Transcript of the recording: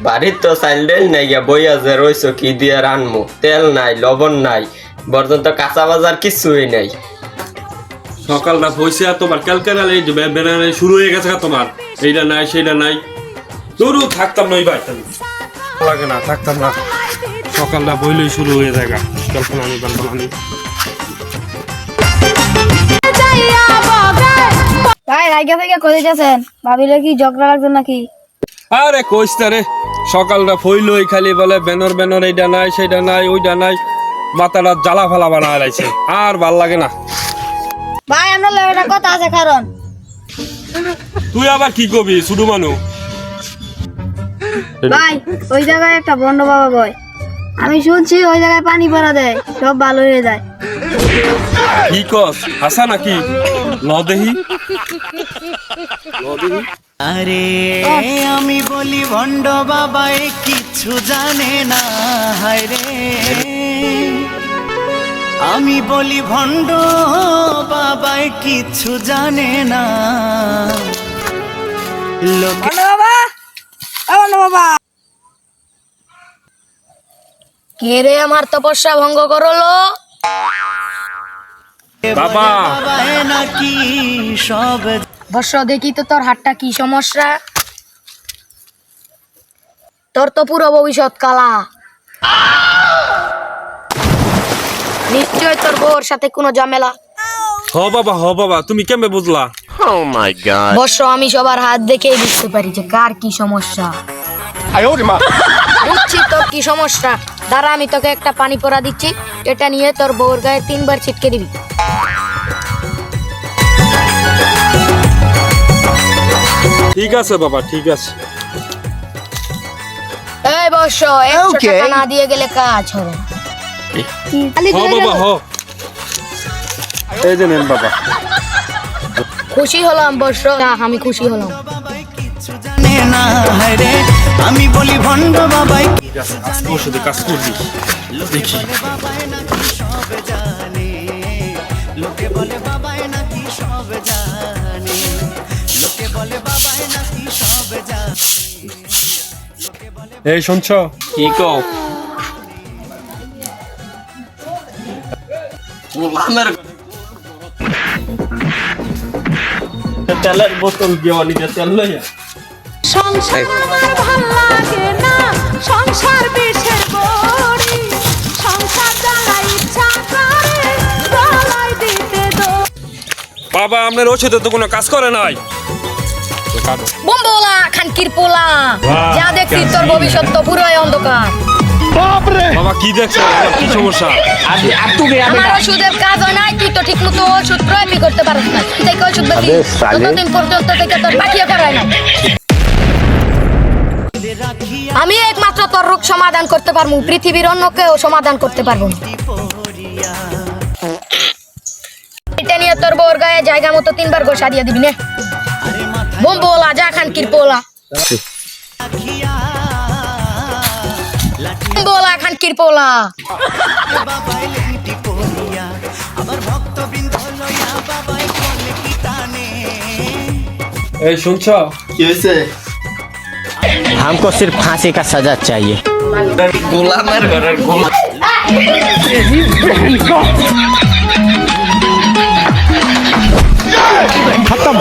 বাড়ির তো চাইল ডাইল নাই গিয়া বইয়া যে রইছো কি দিয়ে রানমু, তেল নাই, লবণ নাই, বর্তমান তো কাঁচা বাজার কিছুই নাই। সকালটা হয়েছে আর তোমার ক্যালকাটালে বেড়ানো শুরু হয়ে গেছে তোমার, এইটা নাই সেইটা নাই। তোরও থাকতাম না, ভাই লাগে না, থাকতাম না। সকালটা বইলেই শুরু হয়ে যায় ক্যালকালানি বালবালানি। ভাই রাইগা থেকে কোথায় যাচ্ছেন? ভাবিলে কি ঝগড়া লাগছে নাকি? আরে কইস না রে, সকালটা ফইলই খালি বলে ব্যানর ব্যানর, এইটা নাই সেইটা নাই ওইটা নাই, মাথাটা জ্বালা ফালা বানা লাইছে, আর ভাল লাগে না। ভাই আমরা লড়াটা কথা আছে কারণ। তুই আবার কি কবি শুধু মানু? ভাই ওই জায়গায় একটা বন্ড বাবা বয়, আমি শুনছি ওই জায়গায় পানি ভরা দেয়, সব ভালো হয়ে যায়। কি কস হাসা নাকি? ল দেহি। আরে আমি বলি ভণ্ড বাবাই কিছু জানে না, হায় রে আমি বলি ভণ্ড বাবাই কিছু জানে না। লোকে বাবা কে রে আমার তপস্যা ভঙ্গ করলো? বাবা নাকি সব বর্ষ দেখি তো তোর হাতটা কি সমস্যা? তোর তো পুরো ভবিষ্যৎ কালা, নিশ্চয় তোর বউর সাথে কোনো ঝামেলা। হ বাবা তুমি কেমনে বুঝলা? বর্ষ আমি সবার হাত দেখেই বুঝতে পারি যে কার কি সমস্যা। বুঝছি তোর কি সমস্যা, দাঁড়া আমি তোকে একটা পানি পড়া দিচ্ছি, এটা নিয়ে তোর বউর গায়ে 3 বার ছিটকে দিবি। ঠিক আছে বাবা, ঠিক আছে। এই বর্ষ 100 টাকা না দিয়ে গেলে কাজ হবে না। হ বাবা হ। এই যে নেন বাবা। খুশি হলাম বর্ষ, আমি খুশি হলাম। কিছু জানে না, হায় রে আমি বলি ভণ্ড বাবাই ঠিক আছে, আজকে ওষুধে কাজ করবি দেখি। বাবাই নাকি সব জানে, লোকে বলে বাবাই নাকি সব জানে, লোকে বলে বাবাই নাকি সব জানে। এই শুনছ? কি কও? তেলের বোতল গিয়ে অনেকে তেল লইয়া সংসার আমার ভাল লাগে না, সংসার বিষের বড়ি, সংসার জ্বালা ইচ্ছা করে গলায় দিতে দো। বাবা আপনার ওষুধে তো কোনো কাজ করে নাই। বম্বলা খানকির পোলা, যা দেখছিস তোর ভবিষ্যৎ তো পুরোই অন্ধকার। বাবা কি দেখছো? কি সমস্যা? আমার ওষুধের কাজ হয় নাই, তুই তো ঠিক মতো ওষুধ প্রয়োগ করতে পারছ না। তুই থেকে ওষুধ বেশি ততদিন পর্যন্ত থেকে তোর পাঠিয়ে করায় না। আমি একমাত্র তোর রোগ সমাধান করতে পারবো, পৃথিবীর অন্য কেউ সমাধান করতে পারবো না। এটা নিয়ে তোর বউর গায়ে জায়গা মতো 3 বার ঘষা দিয়ে দিবি না। বম্বলা যা খানকির পোলা, বম্বলা খানকির পোলা। বাবাই লেংটি পড়িয়া আবার ভক্তবৃন্দ লইয়া বাবাই বলে কি টানে। এই শুনছ? কি হয়েছে? हमको सिर्फ फांसी का सजा चाहिए। গোলামের ঘরের গোলাম। खत्म।